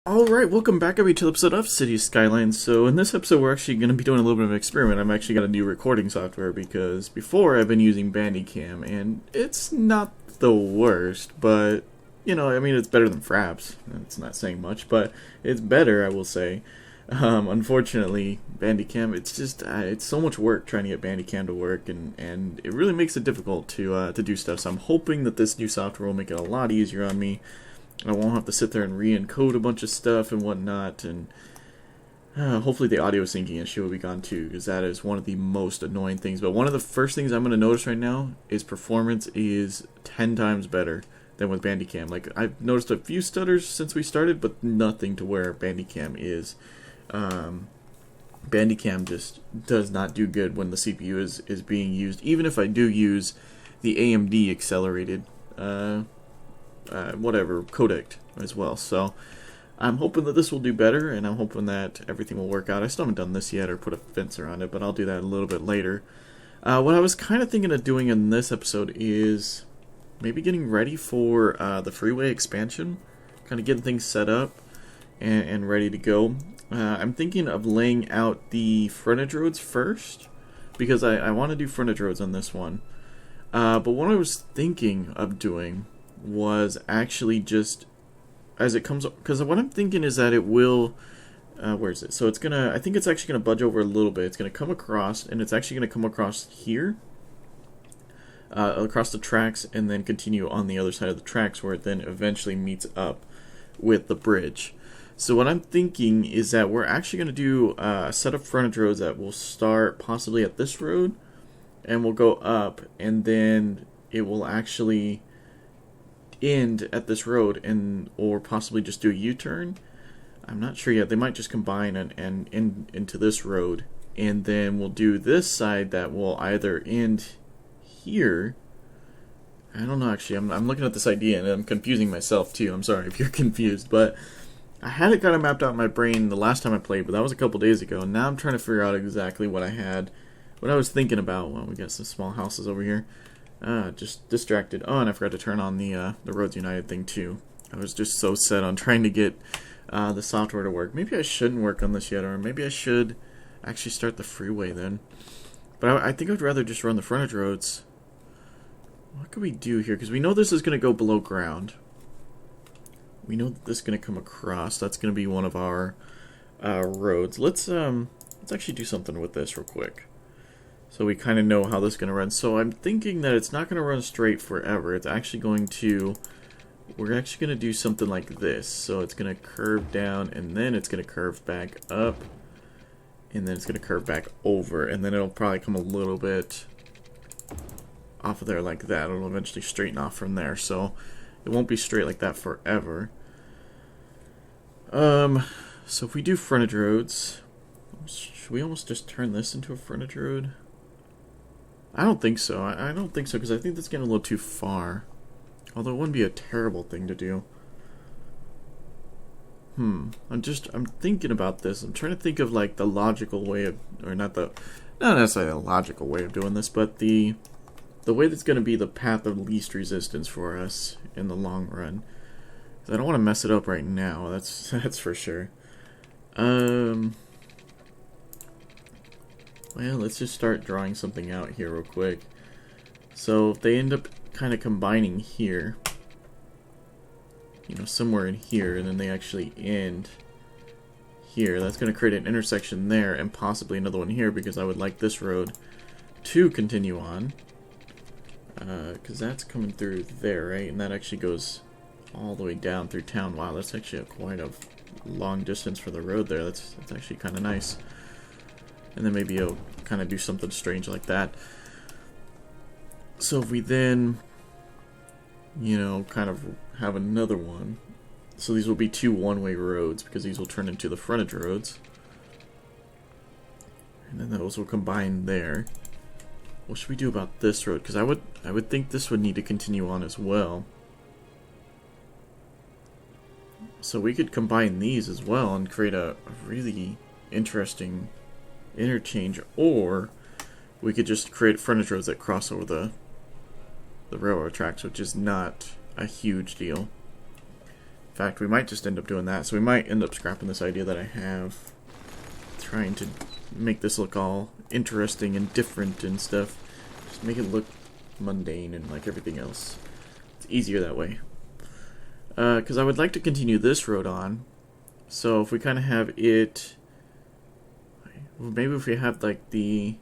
Alright, welcome back everybody to the episode of City Skylines. So in this episode we're actually going to be doing a little bit of an experiment. I've actually got a new recording software because before I've been using Bandicam and it's not the worst, but it's better than Fraps. It's not saying much, but it's better, I will say. Unfortunately, Bandicam, it's just, it's so much work trying to get Bandicam to work and it really makes it difficult to do stuff. So I'm hoping that this new software will make it a lot easier on me. I won't have to sit there and re-encode a bunch of stuff and whatnot, and hopefully the audio syncing issue will be gone too, because that is one of the most annoying things. But one of the first things I'm going to notice right now is performance is 10 times better than with Bandicam. Like, I've noticed a few stutters since we started, but nothing to where Bandicam is. Bandicam just does not do good when the CPU is being used, even if I do use the AMD accelerated codec as well. So I'm hoping that this will do better, and I'm hoping that everything will work out. I still haven't done this yet or put a fence around it, but I'll do that a little bit later. What I was kind of thinking of doing in this episode is maybe getting ready for the Freeway expansion, kind of getting things set up and ready to go. I'm thinking of laying out the frontage roads first, because I want to do frontage roads on this one. But what I was thinking of doing was actually just as it comes, because what I'm thinking is that it will where is it? So I think it's actually gonna budge over a little bit. It's gonna come across, and it's actually gonna come across here, across the tracks, and then continue on the other side of the tracks, where it then eventually meets up with the bridge. So what I'm thinking is that we're actually gonna do a set of frontage roads that will start possibly at this road and we'll go up, and then it will actually end at this road, or possibly just do a U-turn. I'm not sure yet. They might just combine and end into this road, and then we'll do this side that will either end here. I don't know, actually. I'm looking at this idea and I'm confusing myself too. I'm sorry if you're confused, but I had it kind of mapped out in my brain the last time I played, but that was a couple days ago, and now I'm trying to figure out exactly what I was thinking about. Well, we got some small houses over here. Just distracted. Oh, and I forgot to turn on the Roads United thing too. I was just so set on trying to get the software to work. Maybe I shouldn't work on this yet, or maybe I should actually start the Freeway then. But I think I'd rather just run the frontage roads. What can we do here? Because we know this is going to go below ground. We know that this is going to come across. That's going to be one of our roads. Let's actually do something with this real quick, so we kind of know how this is going to run. So I'm thinking that it's not going to run straight forever. It's actually going to, we're actually going to do something like this. So it's going to curve down, and then it's going to curve back up, and then it's going to curve back over, and then it'll probably come a little bit off of there like that. It'll eventually straighten off from there. So it won't be straight like that forever. So if we do frontage roads, should we almost just turn this into a frontage road? I don't think so. I don't think so, because I think that's getting a little too far. Although it wouldn't be a terrible thing to do. I'm thinking about this. I'm trying to think of like the logical way of, or not necessarily a logical way of doing this, but the way that's going to be the path of least resistance for us in the long run. 'Cause I don't want to mess it up right now. That's for sure. Well, let's just start drawing something out here real quick. So if they end up kind of combining here, somewhere in here, and then they actually end here, that's going to create an intersection there, and possibly another one here, because I would like this road to continue on. Because that's coming through there, right? And that actually goes all the way down through town. Wow, that's actually quite a long distance for the road there. That's actually kind of nice. And then maybe it'll kind of do something strange like that. So if we then, kind of have another one. So these will be two one-way roads, because these will turn into the frontage roads. And then those will combine there. What should we do about this road? Because I would think this would need to continue on as well. So we could combine these as well and create a really interesting interchange, or we could just create frontage roads that cross over the railroad tracks, which is not a huge deal. In fact, we might just end up doing that. So we might end up scrapping this idea that I have, trying to make this look all interesting and different and stuff. Just make it look mundane and like everything else. It's easier that way. Because I would like to continue this road on. So if we kind of have it, maybe if we have like the,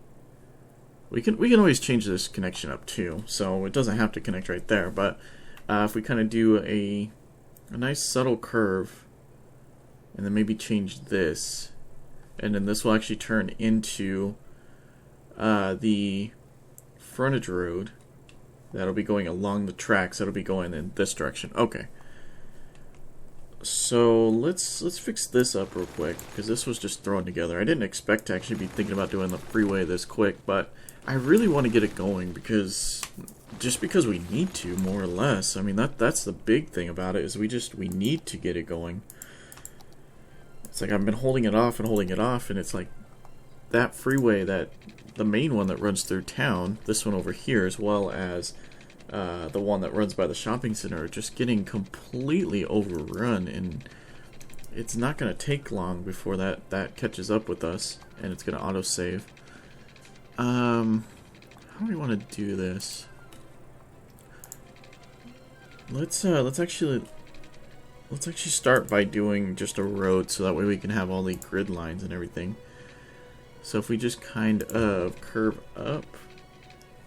we can always change this connection up too. So it doesn't have to connect right there. But if we kind of do a nice subtle curve, and then maybe change this, and then this will actually turn into the frontage road that'll be going along the tracks. That'll be going in this direction. Okay. So let's fix this up real quick, because this was just thrown together. I didn't expect to actually be thinking about doing the freeway this quick, but I really want to get it going because we need to, more or less. I mean, that's the big thing about it, is we need to get it going. It's like I've been holding it off, and it's like that freeway, that the main one that runs through town, this one over here, as well as the one that runs by the shopping center, are just getting completely overrun, and it's not going to take long before that catches up with us, and it's going to autosave. How do we want to do this? Let's actually start by doing just a road, so that way we can have all the grid lines and everything. So if we just kind of curve up,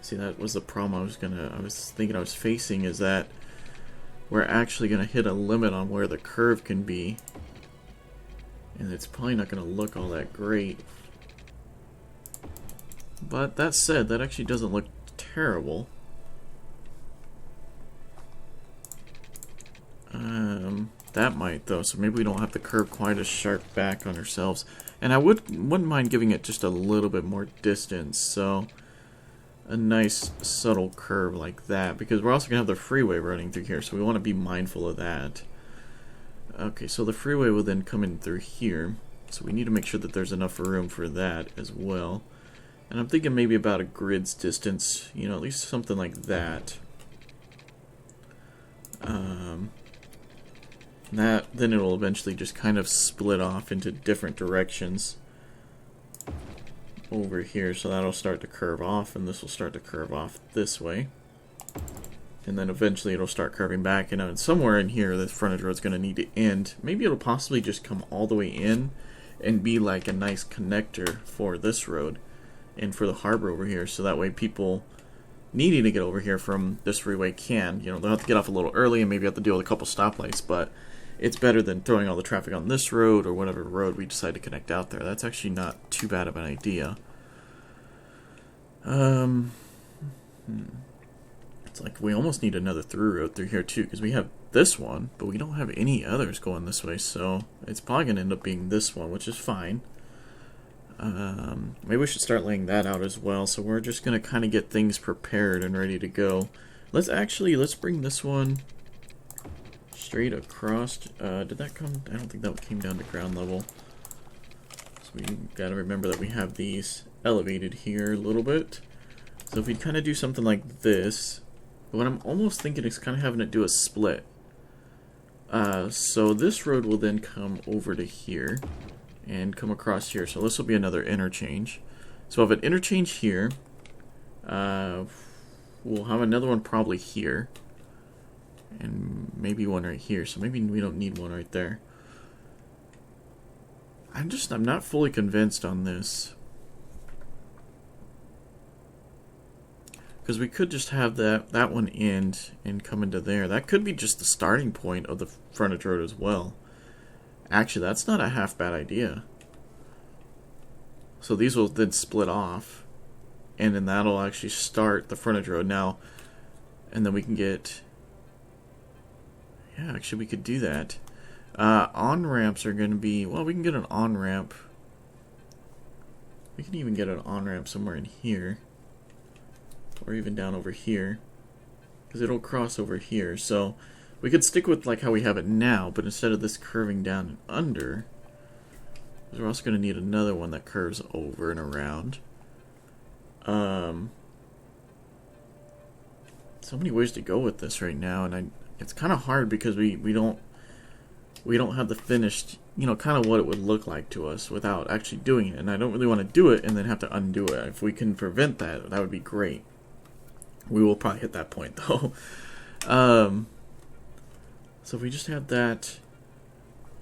see, that was the problem I was thinking I was facing, is that we're actually gonna hit a limit on where the curve can be, and it's probably not gonna look all that great. But that said, that actually doesn't look terrible. That might though, so maybe we don't have to curve quite as sharp back on ourselves. And I wouldn't mind giving it just a little bit more distance, so a nice subtle curve like that, because we're also gonna have the freeway running through here, so we want to be mindful of that. Okay, so the freeway will then come in through here, so we need to make sure that there's enough room for that as well. And I'm thinking maybe about a grid's distance, you know, at least something like that. Then it'll eventually just kind of split off into different directions over here, so that'll start to curve off, and this will start to curve off this way, and then eventually it'll start curving back, and somewhere in here the frontage road's going to need to end. Maybe it'll possibly just come all the way in and be like a nice connector for this road and for the harbor over here, so that way people needing to get over here from this freeway can, you know, they'll have to get off a little early and maybe have to deal with a couple stoplights, but it's better than throwing all the traffic on this road or whatever road we decide to connect out there. That's actually not too bad of an idea. It's like we almost need another through road through here too, because we have this one, but we don't have any others going this way, so it's probably going to end up being this one, which is fine. Maybe we should start laying that out as well, so we're just going to kind of get things prepared and ready to go. Let's bring this one straight across. Did that come? I don't think that came down to ground level. So we got to remember that we have these elevated here a little bit. So if we kind of do something like this, what I'm almost thinking is kind of having it do a split. So this road will then come over to here and come across here. So this will be another interchange. So we'll have an interchange here. We'll have another one probably here. And maybe one right here. So maybe we don't need one right there. I'm not fully convinced on this. Because we could just have that one end and come into there. That could be just the starting point of the frontage road as well. Actually, that's not a half bad idea. So these will then split off, and then that'll actually start the frontage road now, and then we can get, yeah, actually we could do that. On-ramps are going to be, well, we can get an on-ramp. We can even get an on-ramp somewhere in here, or even down over here, because it'll cross over here. So we could stick with like how we have it now, but instead of this curving down and under, we're also going to need another one that curves over and around. So many ways to go with this right now, and it's kind of hard because we don't we don't have the finished, you know, kind of what it would look like to us without actually doing it. And I don't really want to do it and then have to undo it. If we can prevent that, that would be great. We will probably hit that point though. So if we just have that,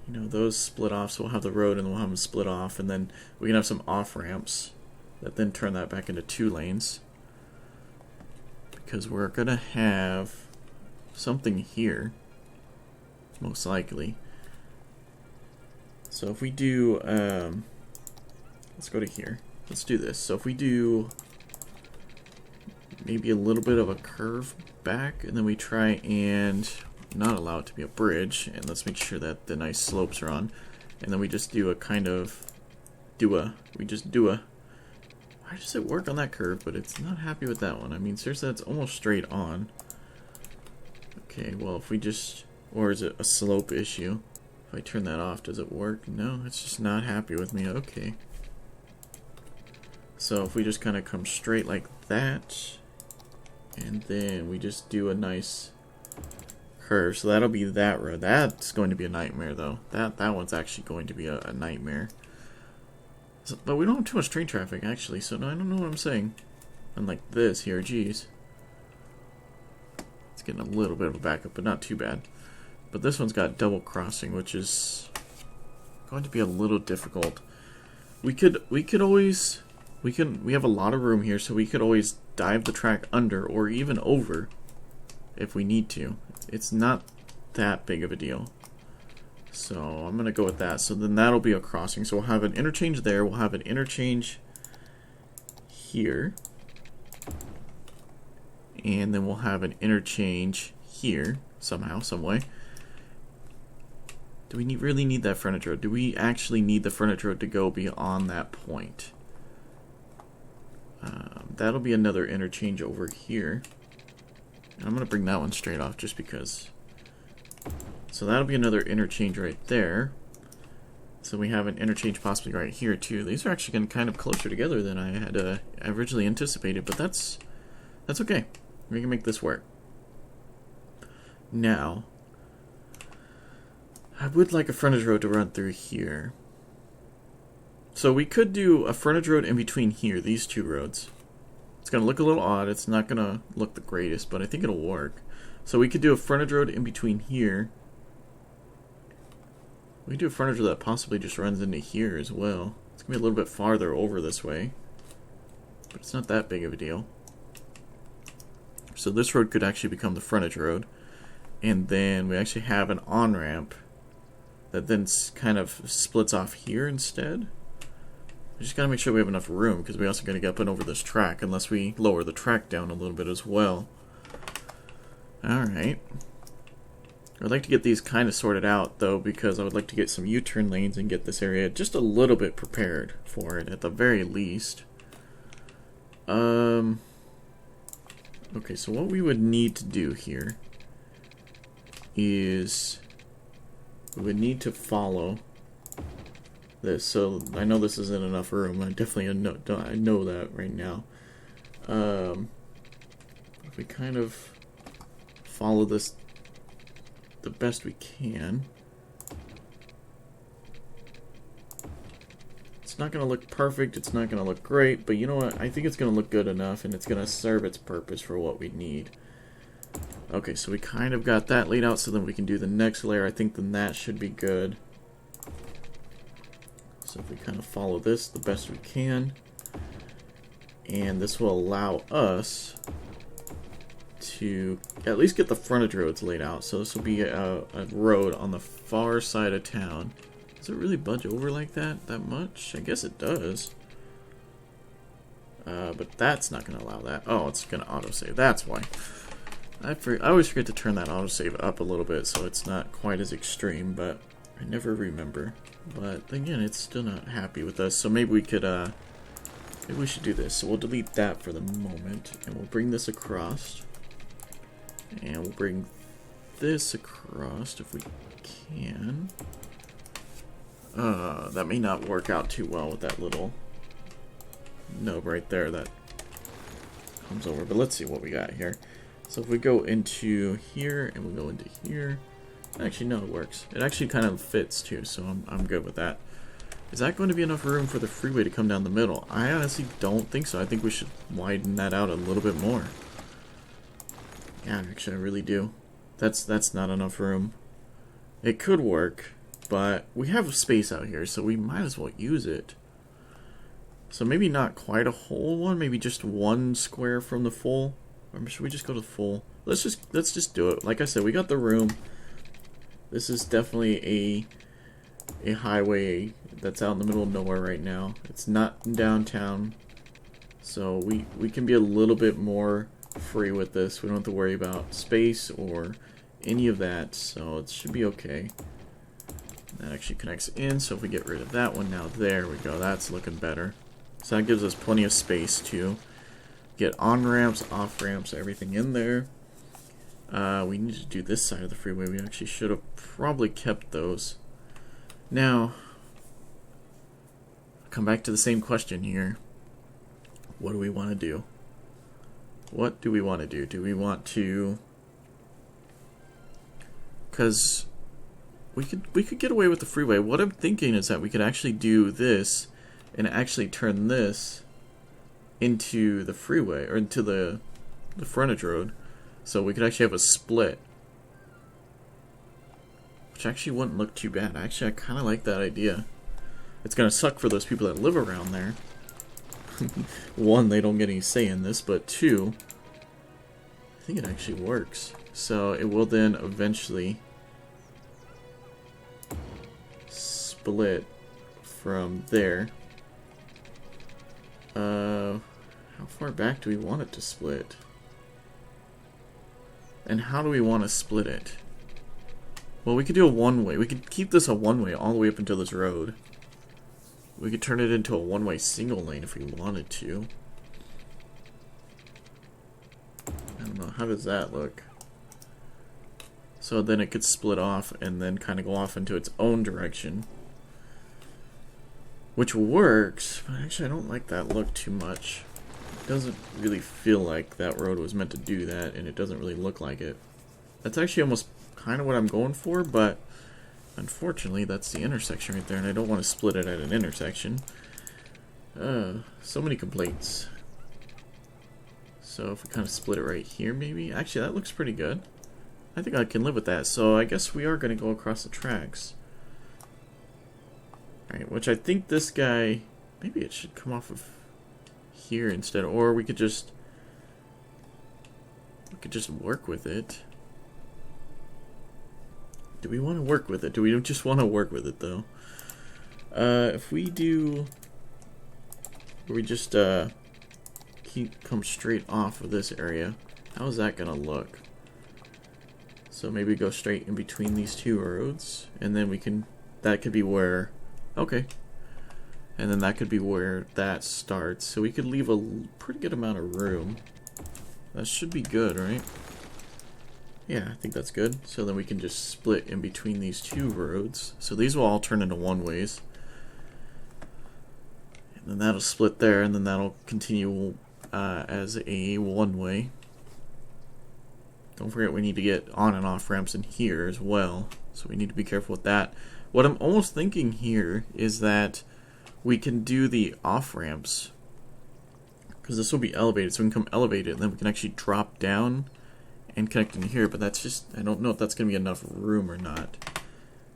you know, those split off, so we'll have the road and we'll have them split off, and then we can have some off ramps that then turn that back into 2 lanes, because we're gonna have something here most likely. So if we do let's go to here, let's do this. So if we do maybe a little bit of a curve back, and then we try and not allow it to be a bridge, and let's make sure that the nice slopes are on, and then we just do a kind of why does it work on that curve, but it's not happy with that one. I mean, seriously, that's almost straight on. Okay, well, if we just, or is it a slope issue? If I turn that off, does it work? No, it's just not happy with me. Okay, so if we just kind of come straight like that, and then we just do a nice curve, so that'll be that road. That's going to be a nightmare though. That one's actually going to be a nightmare. So, but we don't have too much train traffic actually, so I don't know what I'm saying. Unlike this here, geez. It's getting a little bit of a backup, but not too bad. But this one's got double crossing, which is going to be a little difficult. We have a lot of room here, so we could always dive the track under or even over if we need to. It's not that big of a deal. So I'm going to go with that. So then that'll be a crossing. So we'll have an interchange there. We'll have an interchange here. And then we'll have an interchange here somehow, some way. Do we really need that frontage road? Do we actually need the frontage road to go beyond that point? That'll be another interchange over here. And I'm going to bring that one straight off just because. So that'll be another interchange right there. So we have an interchange possibly right here too. These are actually getting kind of closer together than I had originally anticipated, but that's okay. We can make this work. Now, I would like a frontage road to run through here. So we could do a frontage road in between here, these 2 roads. It's going to look a little odd. It's not going to look the greatest, but I think it'll work. So we could do a frontage road in between here. We could do a frontage road that possibly just runs into here as well. It's going to be a little bit farther over this way, but it's not that big of a deal. So this road could actually become the frontage road. And then we actually have an on-ramp that then kind of splits off here instead. We just gotta make sure we have enough room, because we also gotta get up and over this track unless we lower the track down a little bit as well. Alright. I'd like to get these kind of sorted out though, because I would like to get some U-turn lanes and get this area just a little bit prepared for it at the very least. Okay, so what we would need to do here is we would need to follow this. So I know this isn't enough room. I definitely know that right now. If we kind of follow this the best we can, it's not going to look perfect. It's not going to look great, but you know what? I think it's going to look good enough, and it's going to serve its purpose for what we need. Okay, so we kind of got that laid out, so then we can do the next layer. I think then that should be good. So if we kind of follow this the best we can, and this will allow us to at least get the frontage roads laid out. So this will be a road on the far side of town. Does it really budge over like that much? I guess it does. But that's not going to allow that. Oh, it's going to autosave. That's why. I always forget to turn that autosave up a little bit so it's not quite as extreme, but I never remember. But again, it's still not happy with us, so maybe we could, maybe we should do this. So we'll delete that for the moment, and we'll bring this across. And we'll bring this across if we can. That may not work out too well with that little nub right there that comes over, but let's see what we got here. So if we go into here, and we go into here, Actually, no, it works. It actually kind of fits too, so I'm good with that. Is that going to be enough room for the freeway to come down the middle? I honestly don't think so. I think we should widen that out a little bit more. Yeah, actually, I really do. That's not enough room. It could work, but we have space out here, so we might as well use it. So maybe not quite a whole one, maybe just one square from the full. Or should we just go to full? Let's just do it. Like I said, we got the room. This is definitely a highway that's out in the middle of nowhere right now. It's not in downtown, so we can be a little bit more free with this. We don't have to worry about space or any of that, so it should be okay. That actually connects in, so if we get rid of that one now, there we go. That's looking better. So that gives us plenty of space to get on-ramps, off-ramps, everything in there. We need to do this side of the freeway. We actually should have probably kept those. Now, come back to the same question here. What do we want to do? What do we want to do? Do we want to... Because we could get away with the freeway. What I'm thinking is that we could actually do this and actually turn this into the freeway, or into the frontage road. So we could actually have a split. Which actually wouldn't look too bad. Actually, I kind of like that idea. It's going to suck for those people that live around there. One, they don't get any say in this, but two, I think it actually works. So it will then eventually split from there. How far back do we want it to split? And how do we want to split it? Well, we could do a one-way. We could keep this a one-way all the way up until this road. We could turn it into a one-way single lane if we wanted to. I don't know. How does that look? So then it could split off and then kind of go off into its own direction. Which works, but actually I don't like that look too much. It doesn't really feel like that road was meant to do that, and it doesn't really look like it. That's actually almost kind of what I'm going for, but unfortunately that's the intersection right there, and I don't want to split it at an intersection. So many complaints. So if we kind of split it right here, maybe? Actually, that looks pretty good. I think I can live with that, so I guess we are going to go across the tracks. Alright, which I think this guy, maybe it should come off of here instead, or we could just work with it. Do we want to work with it? Do we just want to work with it though? If we do, we just come straight off of this area, how is that gonna look? So maybe go straight in between these two roads, and then we can, that could be where, okay, and then that could be where that starts. So we could leave a pretty good amount of room. That should be good, right? Yeah, I think that's good. So then we can just split in between these two roads. So these will all turn into one-ways. And then that'll split there, and then that'll continue as a one-way. Don't forget we need to get on and off ramps in here as well. So we need to be careful with that. What I'm almost thinking here is that we can do the off ramps, because this will be elevated, so we can come elevated, and then we can actually drop down and connect in here, but that's just, I don't know if that's going to be enough room or not.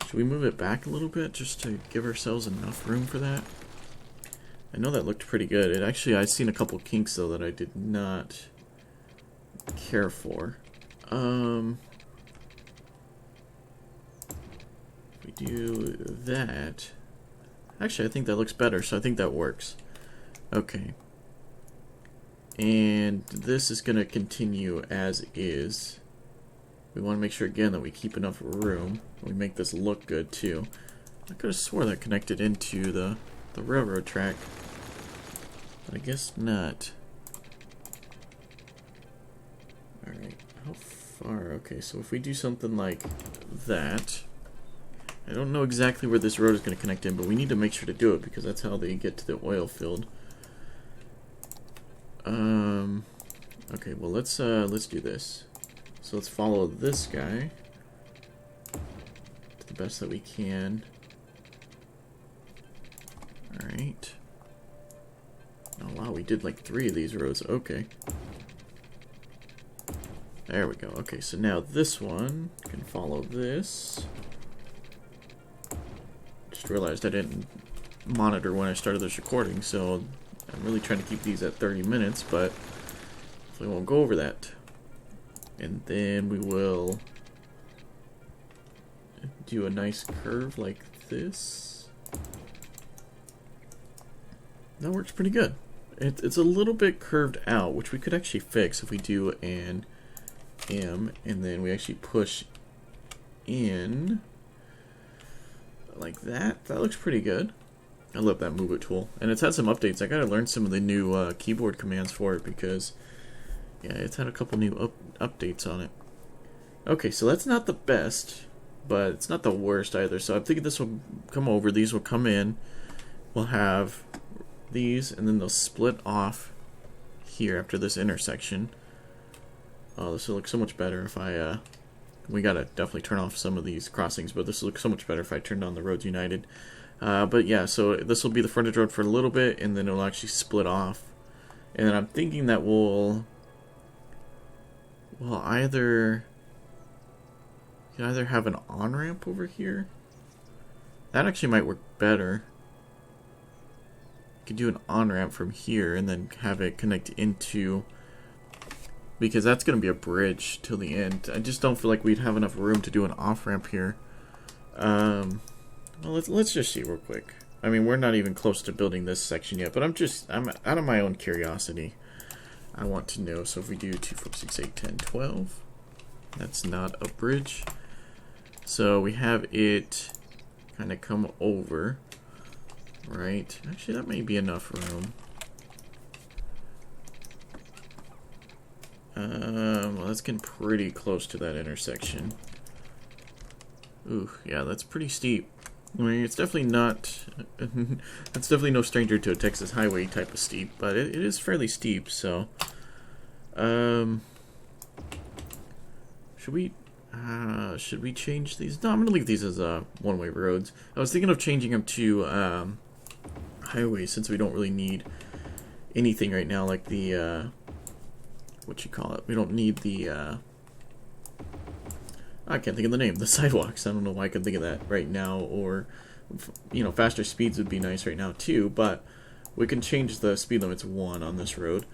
Should we move it back a little bit just to give ourselves enough room for that? I know that looked pretty good. It actually, I've seen a couple kinks though that I did not care for. If we do that, actually I think that looks better, so I think that works. Okay. And this is going to continue as is. We want to make sure again that we keep enough room. We make this look good too. I could have swore that connected into the railroad track, but I guess not. Alright, how far? Okay, so if we do something like that, I don't know exactly where this road is going to connect in, but we need to make sure to do it because that's how they get to the oil field. Okay, well let's do this. So let's follow this guy. best that we can. Alright. Oh wow, we did like 3 of these roads. Okay. There we go. Okay, so now this one can follow this. Just realized I didn't monitor when I started this recording, so I'm really trying to keep these at 30 minutes, but we won't go over that. And then we will do a nice curve like this. That works pretty good. It's a little bit curved out, which we could actually fix if we do an M, and then we actually push in like that. That looks pretty good. I love that Move It tool, and it's had some updates. I gotta learn some of the new keyboard commands for it because, yeah, it's had a couple new updates on it. Okay, so that's not the best, but it's not the worst either. So I'm thinking this will come over, these will come in, we'll have these, and then they'll split off here after this intersection. Oh, this will look so much better if I, we gotta definitely turn off some of these crossings, but this will look so much better if I turned on the Roads United. But yeah, so this will be the frontage road for a little bit, and then it'll actually split off. And then I'm thinking that we'll either have an on-ramp over here. That actually might work better. You could do an on-ramp from here and then have it connect into, because that's going to be a bridge till the end. I just don't feel like we'd have enough room to do an off-ramp here. Well, let's just see real quick. I mean, we're not even close to building this section yet, but I'm out of my own curiosity. I want to know. So if we do 2, 4, 6, 8, 10, 12, that's not a bridge. So we have it kind of come over, right? Actually, that may be enough room. Well, that's getting pretty close to that intersection. Ooh, yeah, that's pretty steep. I mean, it's definitely not, it's definitely no stranger to a Texas highway type of steep, but it is fairly steep, so, should we change these? No, I'm gonna leave these as, one-way roads. I was thinking of changing them to, highways, since we don't really need anything right now, like the, what you call it? We don't need the, I can't think of the name. The sidewalks. I don't know why I could think of that right now. Or, you know, faster speeds would be nice right now too. But we can change the speed limit to 1 on this road.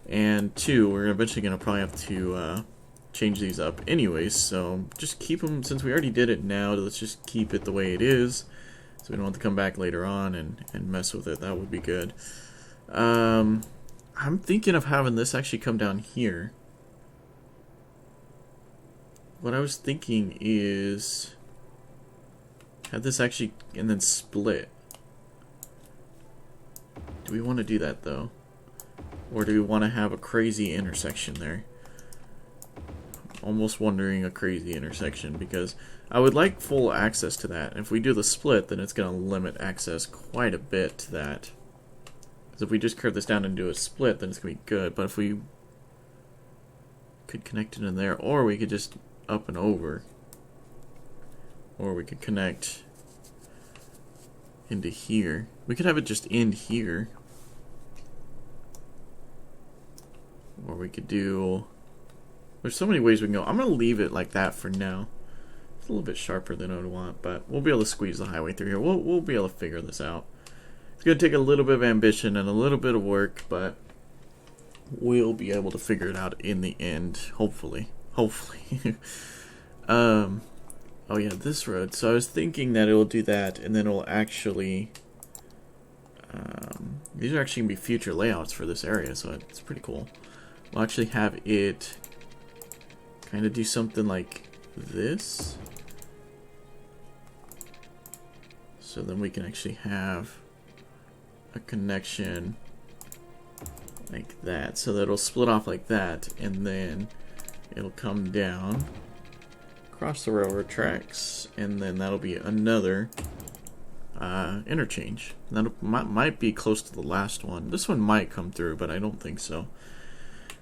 And 2, we're eventually going to probably have to change these up anyways. So just keep them, since we already did it now, let's just keep it the way it is. So we don't have to come back later on and mess with it. That would be good. I'm thinking of having this actually come down here. What I was thinking is have this actually and then split. Do we want to do that though? Or do we want to have a crazy intersection there? Almost wondering a crazy intersection, because I would like full access to that. If we do the split, then it's going to limit access quite a bit to that. Because if we just curve this down and do a split, then it's going to be good. But if we could connect it in there, or we could just up and over, or we could connect into here. We could have it just end here, or we could do, there's so many ways we can go. I'm gonna leave it like that for now. It's a little bit sharper than I would want, but we'll be able to squeeze the highway through here. We'll be able to figure this out. It's gonna take a little bit of ambition and a little bit of work, but we'll be able to figure it out in the end, hopefully. Oh yeah, this road. So I was thinking that it will do that, and then it will actually, these are actually going to be future layouts for this area, so it's pretty cool. We'll actually have it kind of do something like this. So then we can actually have a connection like that. So that it'll split off like that, and then it'll come down across the railroad tracks, and then that'll be another interchange. That might be close to the last one. This one might come through, but I don't think so.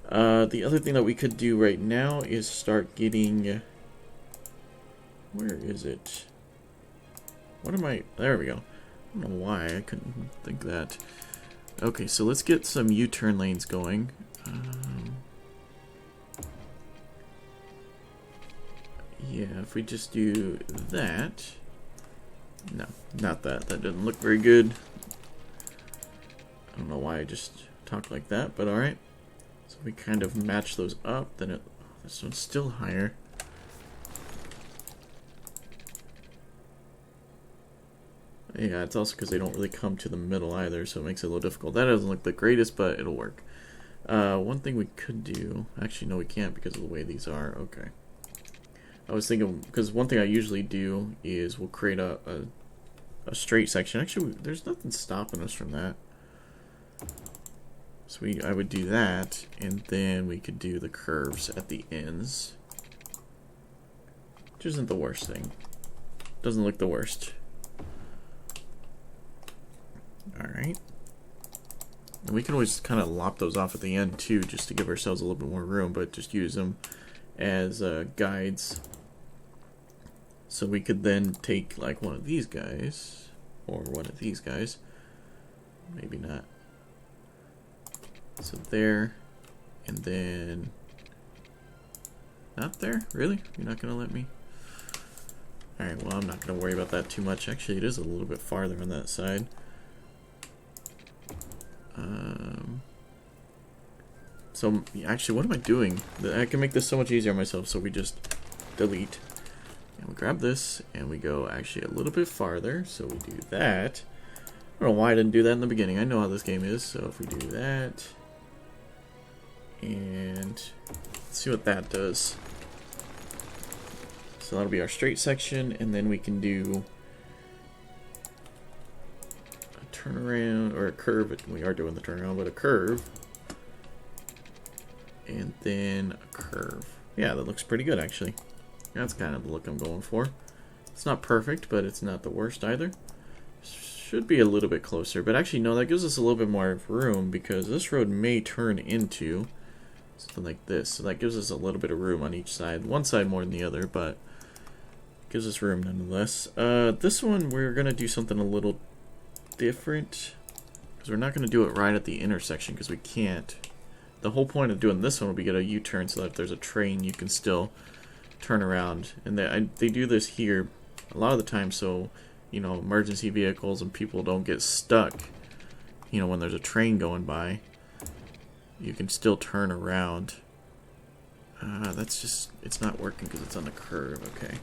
The other thing that we could do right now is start getting, where is it? What am I? There we go. I don't know why I couldn't think that. Okay, so let's get some U-turn lanes going. Yeah, if we just do that. No, not that. That doesn't look very good. I don't know why I just talk like that, but alright. So we kind of match those up, then this one's still higher. Yeah, it's also because they don't really come to the middle either, so it makes it a little difficult. That doesn't look the greatest, but it'll work. One thing we could do... Actually, no, we can't because of the way these are. Okay. I was thinking... Because one thing I usually do is we'll create a straight section. Actually, there's nothing stopping us from that. So I would do that, and then we could do the curves at the ends. Which isn't the worst thing. Doesn't look the worst. Alright. And we can always kind of lop those off at the end too, just to give ourselves a little bit more room, but just use them as guides. So we could then take like one of these guys, or one of these guys. Maybe not. So there, and then not there? Really? You're not gonna let me? Alright, well, I'm not gonna worry about that too much. Actually, it is a little bit farther on that side. So actually, what am I doing? I can make this so much easier on myself. So we just delete, and we grab this, and we go actually a little bit farther. So we do that. I don't know why I didn't do that in the beginning. I know how this game is. So if we do that, and let's see what that does. So that'll be our straight section, and then we can do a turnaround or a curve. We are doing the turnaround, but a curve. And then a curve. Yeah, that looks pretty good actually. That's kind of the look I'm going for. It's not perfect, but it's not the worst either. Should be a little bit closer, but actually no, that gives us a little bit more room because this road may turn into something like this. So that gives us a little bit of room on each side. One side more than the other, but gives us room nonetheless. This one we're going to do something a little different because we're not going to do it right at the intersection because we can't. The whole point of doing this one will be get a U-turn so that if there's a train you can still turn around. And they do this here a lot of the time so, you know, emergency vehicles and people don't get stuck. You know, when there's a train going by, you can still turn around. That's just, it's not working because it's on the curve. Okay.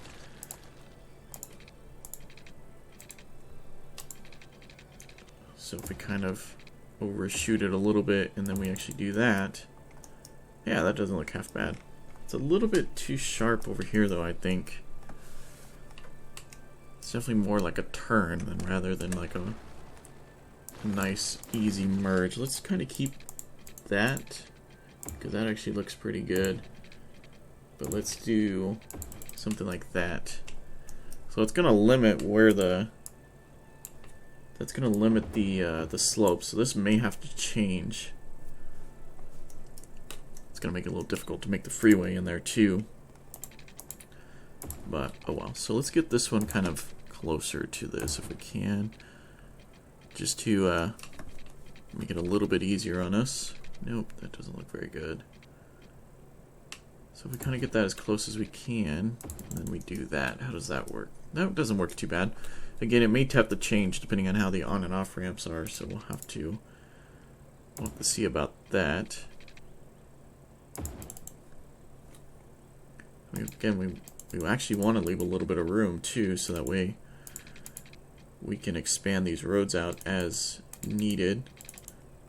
So if we kind of overshoot it a little bit and then we actually do that, yeah, that doesn't look half bad. It's a little bit too sharp over here though, I think. It's definitely more like a turn than rather than like a nice easy merge. Let's kind of keep that because that actually looks pretty good, but let's do something like that. So it's gonna limit where that's going to limit the slope, so this may have to change. It's going to make it a little difficult to make the freeway in there too. But, oh well. So let's get this one kind of closer to this if we can. Just to make it a little bit easier on us. Nope, that doesn't look very good. So if we kind of get that as close as we can, and then we do that. How does that work? No, it doesn't work too bad. Again, it may have to change depending on how the on and off ramps are, so we'll have to see about that. Again, we actually want to leave a little bit of room too, so that way we can expand these roads out as needed.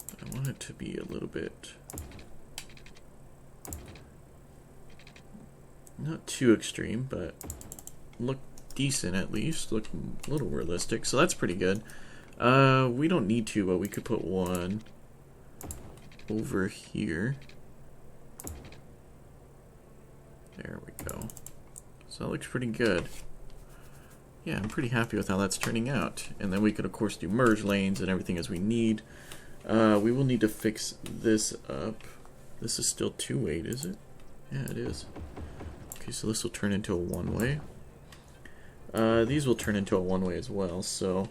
But I want it to be a little bit not too extreme, but look decent at least, look a little realistic, so that's pretty good. We don't need to, but we could put one over here. There we go. So that looks pretty good. Yeah, I'm pretty happy with how that's turning out. And then we could of course do merge lanes and everything as we need. We will need to fix this up. This is still 2-way, is it? Yeah, it is. Okay, so this will turn into a 1-way. These will turn into a one-way as well, so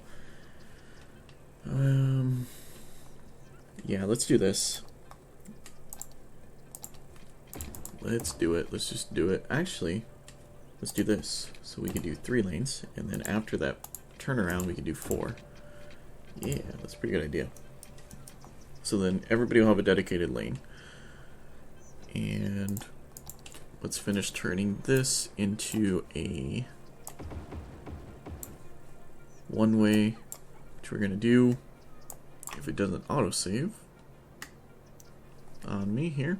yeah, let's do this. Let's do it. Let's just do it. Actually, let's do this. So we can do 3 lanes, and then after that turnaround, we can do 4. Yeah, that's a pretty good idea. So then everybody will have a dedicated lane. And let's finish turning this into a one-way, which we're going to do, if it doesn't autosave on me here.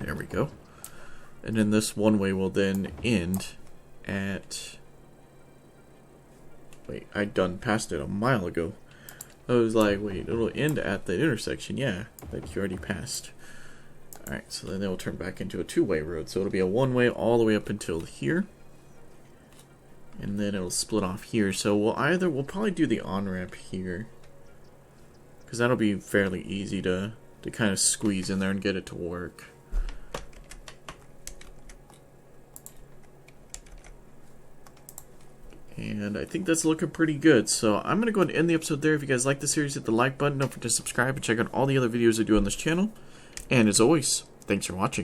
There we go. And then this one-way will then end at... Wait, I done passed it a mile ago. I was like, wait, it'll end at the intersection. Yeah, that you already passed. Alright, so then it will turn back into a two-way road. So it'll be a one-way all the way up until here. And then it'll split off here. So we'll probably do the on-ramp here, because that'll be fairly easy to kind of squeeze in there and get it to work. And I think that's looking pretty good. So I'm going to go ahead and end the episode there. If you guys like the series, hit the like button. Don't forget to subscribe and check out all the other videos I do on this channel. And as always, thanks for watching.